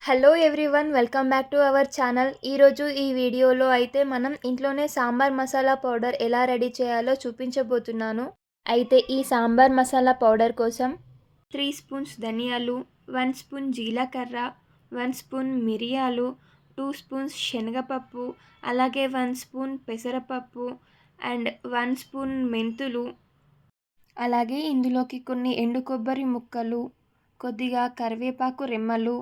Hello everyone, welcome back to our channel. ఈరోజు ఈ వీడియోలో అయితే మనం ఇంట్లోనే సాంబార్ మసాలా పౌడర్ ఎలా రెడీ చేయాలో చూపించబోతున్నాను. అయితే ఈ సాంబార్ మసాలా పౌడర్ కోసం 3 స్పూన్స్ ధనియాలు, 1 స్పూన్ జీలకర్ర, 1 స్పూన్ మిరియాలు, 2 స్పూన్స్ శనగపప్పు, అలాగే 1 స్పూన్ పెసరపప్పు అండ్ 1 స్పూన్ మెంతులు, అలాగే ఇందులోకి కొన్ని ఎండు కొబ్బరి ముక్కలు, కొద్దిగా కరివేపాకు రెమ్మలు,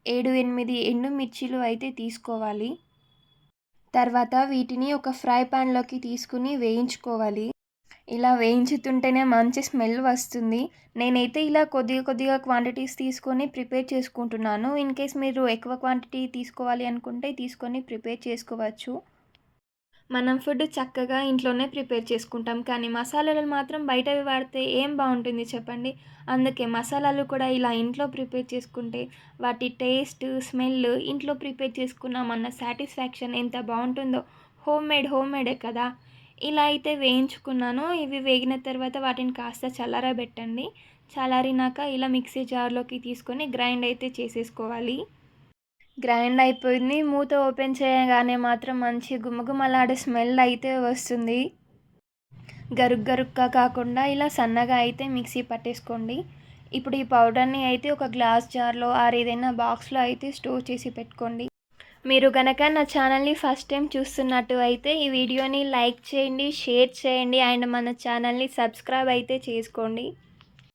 7-8 ఎండుమిర్చీలు అయితే తీసుకోవాలి. తర్వాత వీటిని ఒక ఫ్రై ప్యాన్లోకి తీసుకుని వేయించుకోవాలి. ఇలా వేయించుతుంటేనే మంచి స్మెల్ వస్తుంది. నేనైతే ఇలా కొద్దిగా క్వాంటిటీస్ తీసుకొని ప్రిపేర్ చేసుకుంటున్నాను. ఇన్ కేస్ మీరు ఎక్కువ క్వాంటిటీ తీసుకోవాలి అనుకుంటే తీసుకొని ప్రిపేర్ చేసుకోవచ్చు. మనం ఫుడ్ చక్కగా ఇంట్లోనే ప్రిపేర్ చేసుకుంటాం, కానీ మసాలాలు మాత్రం బయటవి వాడితే ఏం బాగుంటుంది చెప్పండి. అందుకే మసాలాలు కూడా ఇలా ఇంట్లో ప్రిపేర్ చేసుకుంటే వాటి టేస్ట్, స్మెల్ ఇంట్లో ప్రిపేర్ చేసుకున్నామన్న సాటిస్ఫాక్షన్ ఎంత బాగుంటుందో. హోమ్ మేడే కదా. ఇలా అయితే వేయించుకున్నాను. ఇవి వేగిన తర్వాత వాటిని కాస్త చల్లారబెట్టండి. చల్లారినాక ఇలా మిక్సీ జార్లోకి తీసుకొని గ్రైండ్ అయితే చేసేసుకోవాలి. గ్రైండ్ అయిపోయింది. మూత ఓపెన్ చేయగానే మాత్రం మంచి గుమగుమలాడే స్మెల్ అయితే వస్తుంది. గరుగ్గా కాకుండా ఇలా సన్నగా అయితే మిక్సీ పట్టేసుకోండి. ఇప్పుడు ఈ పౌడర్ని అయితే ఒక గ్లాస్ జార్లో ఏదైనా బాక్స్లో అయితే స్టోర్ చేసి పెట్టుకోండి. మీరు కనుక నా ఛానల్ని ఫస్ట్ టైం చూస్తున్నట్టు అయితే ఈ వీడియోని లైక్ చేయండి, షేర్ చేయండి అండ్ మన ఛానల్ని సబ్స్క్రైబ్ అయితే చేసుకోండి.